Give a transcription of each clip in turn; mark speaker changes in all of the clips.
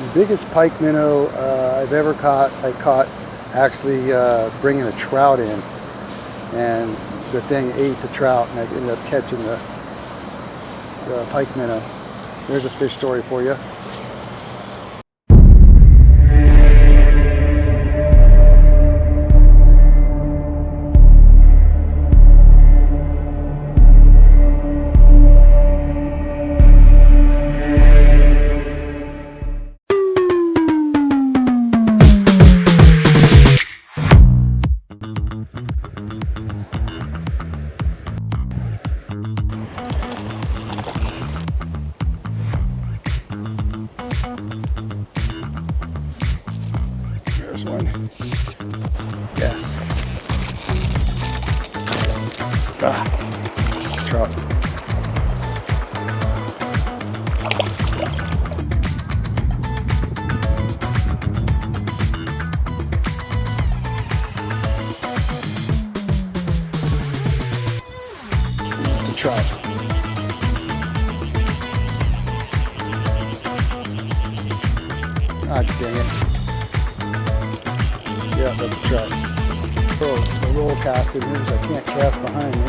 Speaker 1: The biggest pike minnow I've ever caught, I caught actually bringing a trout in, and the thing ate the trout, and I ended up catching the pike minnow. There's a fish story for you. There's one. Yes. Trout. It's a trout. Ah, dang it. Yeah, that's a trout. So the roll casted moves. I can't cast behind me.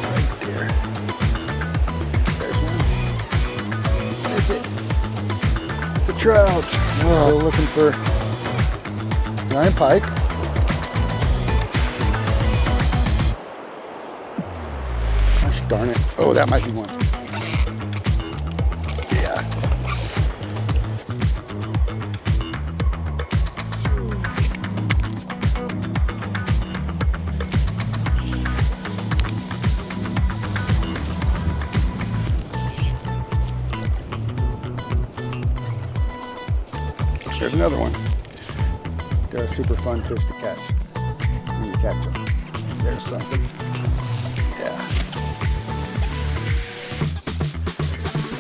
Speaker 1: Right there. There's one. What is it? The trout. Oh, still looking for giant pike. Gosh darn it. Oh, that might be one. Yeah. There's another one. They're a super fun fish to catch when you catch them. There's something. Yeah.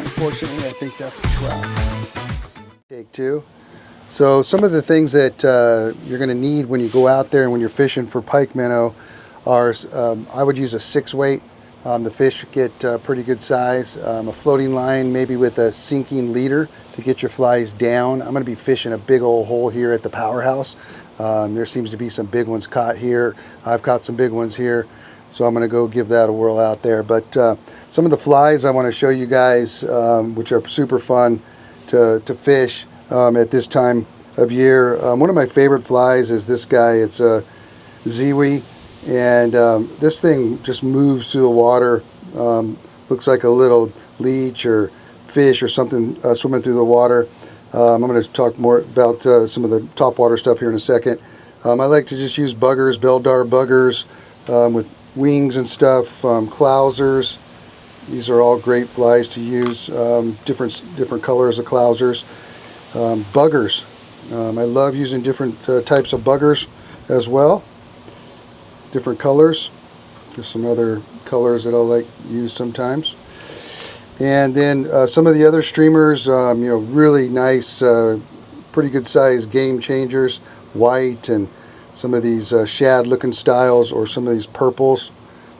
Speaker 1: Unfortunately, I think that's a trout. Take two. So some of the things that you're going to need when you go out there and when you're fishing for pike minnow are, I would use a 6-weight. The fish get pretty good size. A floating line, maybe with a sinking leader to get your flies down. I'm going to be fishing a big old hole here at the powerhouse. There seems to be some big ones caught here. I've caught some big ones here, so I'm going to go give that a whirl out there. But some of the flies I want to show you guys, which are super fun to fish at this time of year. One of my favorite flies is this guy. It's a Ziwi. And this thing just moves through the water. Looks like a little leech or fish or something swimming through the water. I'm going to talk more about some of the top water stuff here in a second. I like to just use buggers, Beldar buggers with wings and stuff, clousers. These are all great flies to use, different colors of clousers. Buggers. I love using different types of buggers as well. Different colors. There's some other colors that I like to use sometimes. And then some of the other streamers, really nice, pretty good size game changers, white, and some of these shad looking styles, or some of these purple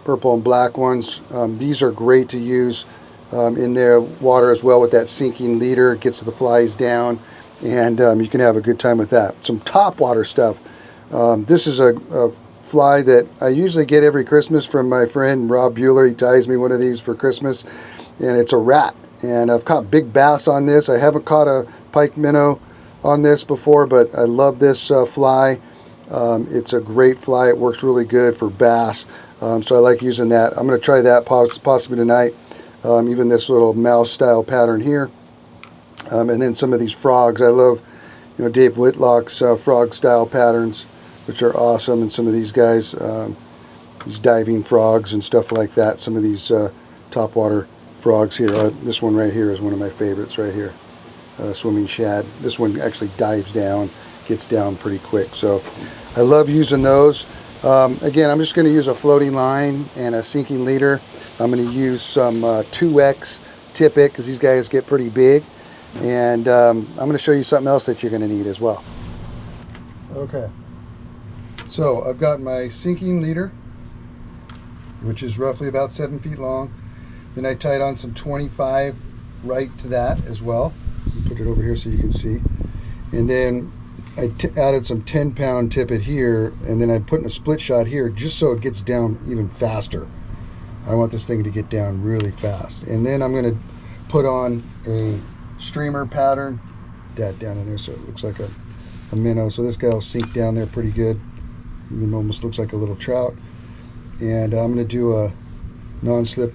Speaker 1: and black ones. These are great to use in their water as well with that sinking leader. It gets the flies down, and you can have a good time with that. Some top water stuff. This is a fly that I usually get every Christmas from my friend Rob Bueller. He ties me one of these for Christmas, and it's a rat. And I've caught big bass on this. I haven't caught a pike minnow on this before, but I love this fly. It's a great fly. It works really good for bass, so I like using that. I'm going to try that possibly tonight. Even this little mouse style pattern here, and then some of these frogs. I love, Dave Whitlock's frog style patterns, which are awesome, and some of these guys, these diving frogs and stuff like that. Some of these topwater frogs here. This one right here is one of my favorites right here. Swimming shad. This one actually dives down, gets down pretty quick. So I love using those. Again, I'm just going to use a floating line and a sinking leader. I'm going to use some 2X tippet because these guys get pretty big. And I'm going to show you something else that you're going to need as well. Okay. So I've got my sinking leader, which is roughly about 7 feet long. Then I tied on some 25 right to that as well. Put it over here so you can see. And then I added some 10-pound tippet here, and then I put in a split shot here just so it gets down even faster. I want this thing to get down really fast. And then I'm going to put on a streamer pattern, that down in there so it looks like a minnow. So this guy will sink down there pretty good. It almost looks like a little trout. And I'm going to do a non-slip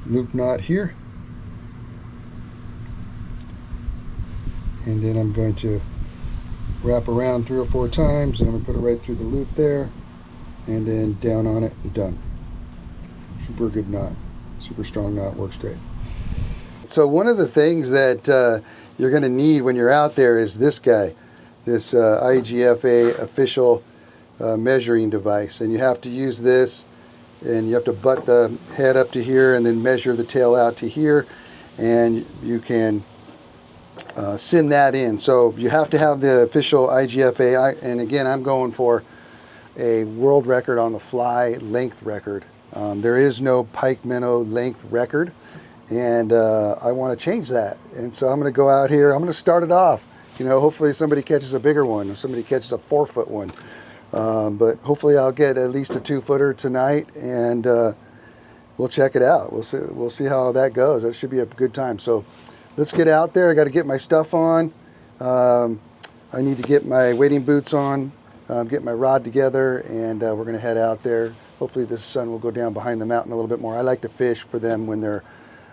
Speaker 1: loop knot here. And then I'm going to wrap around 3 or 4 times, and I'm going to put it right through the loop there, and then down on it, and done. Super good knot, super strong knot, works great. So one of the things that you're going to need when you're out there is this guy, this IGFA official measuring device, and you have to use this, and you have to butt the head up to here and then measure the tail out to here, and you can send that in. So you have to have the official IGFA, and again, I'm going for a world record on the fly length record. There is no pike minnow length record, and I want to change that. And so I'm going to go out here, I'm going to start it off. You know, hopefully somebody catches a bigger one, or somebody catches a 4-foot one. But hopefully I'll get at least a 2-footer tonight, and we'll check it out. We'll see how that goes. That should be a good time. So let's get out there. I got to get my stuff on. I need to get my wading boots on, get my rod together, and we're going to head out there. Hopefully the sun will go down behind the mountain a little bit more. I like to fish for them when they're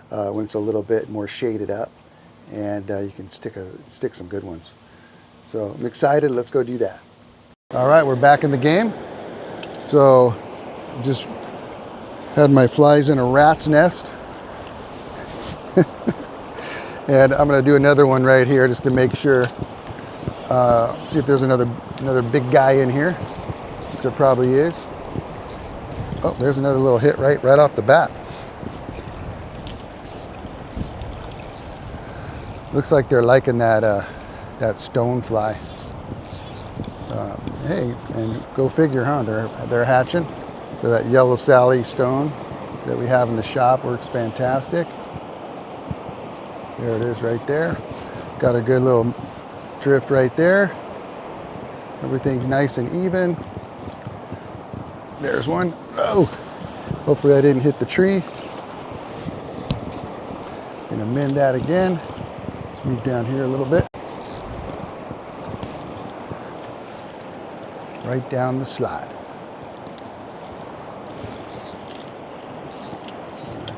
Speaker 1: when it's a little bit more shaded up, and you can stick some good ones. So I'm excited. Let's go do that. All right, we're back in the game. So just had my flies in a rat's nest. And I'm going to do another one right here just to make sure. See if there's another big guy in here, which there probably is. Oh, there's another little hit right off the bat. Looks like they're liking that stone fly. Hey, and go figure, huh? They're hatching. So that yellow Sally stone that we have in the shop works fantastic. There it is right there. Got a good little drift right there. Everything's nice and even. There's one. Oh, hopefully I didn't hit the tree. Gonna mend that again. Let's move down here a little bit. Right down the slide.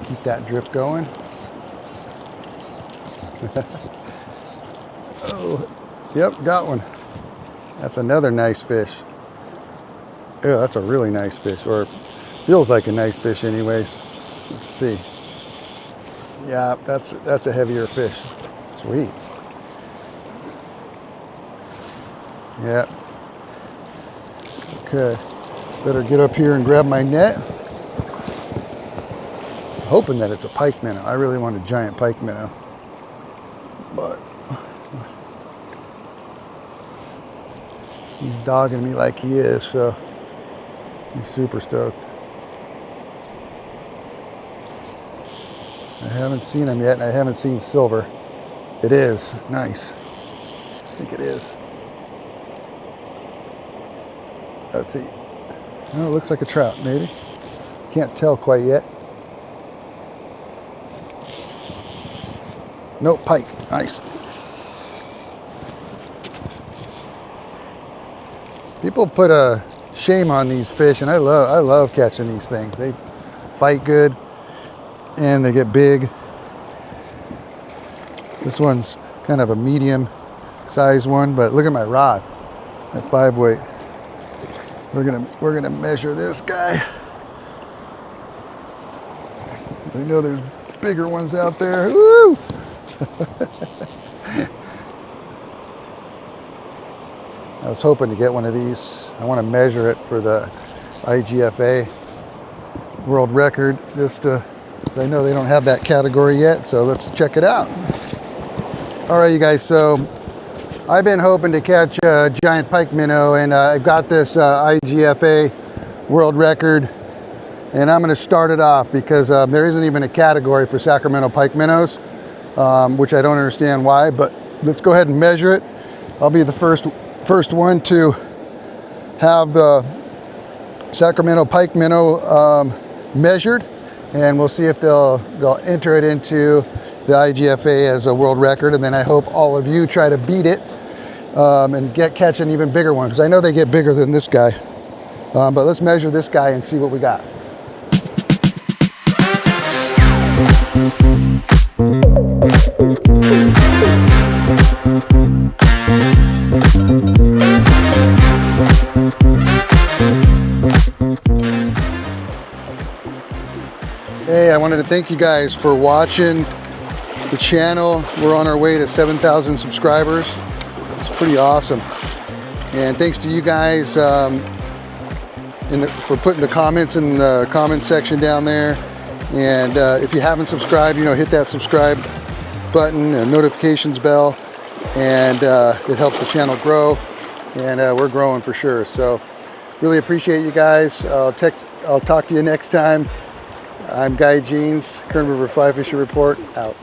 Speaker 1: Keep that drip going. Oh, yep, got one. That's another nice fish. Yeah, that's a really nice fish, or feels like a nice fish anyways. Let's see. Yeah, that's a heavier fish. Sweet. Yeah. Okay. Better get up here and grab my net. Hoping that it's a pike minnow. I really want a giant pike minnow. But he's dogging me like he is, so he's super stoked. I haven't seen him yet, and I haven't seen silver. It is nice. I think it is. Let's see. Oh, it looks like a trout, maybe. Can't tell quite yet. Nope, pike. Nice. People put a shame on these fish, and I love catching these things. They fight good, and they get big. This one's kind of a medium size one, but look at my rod, that 5-weight. We're gonna measure this guy. I know there's bigger ones out there. Woo! I was hoping to get one of these. I want to measure it for the IGFA world record. I know they don't have that category yet, so let's check it out. All right, you guys, so I've been hoping to catch a giant pike minnow, and I've got this IGFA world record, and I'm going to start it off because there isn't even a category for Sacramento pike minnows. which I don't understand why, but let's go ahead and measure it. I'll be the first one to have the Sacramento Pike Minnow measured, and we'll see if they'll enter it into the IGFA as a world record, and then I hope all of you try to beat it and catch an even bigger one, because I know they get bigger than this guy. But let's measure this guy and see what we got. Hey, I wanted to thank you guys for watching the channel. We're on our way to 7,000 subscribers. It's pretty awesome. And thanks to you guys for putting the comments in the comment section down there. And if you haven't subscribed, hit that subscribe button and notifications bell. And it helps the channel grow. And we're growing for sure. So really appreciate you guys. I'll talk to you next time. I'm Guy Jeans, Kern River Fly Fishing Report, out.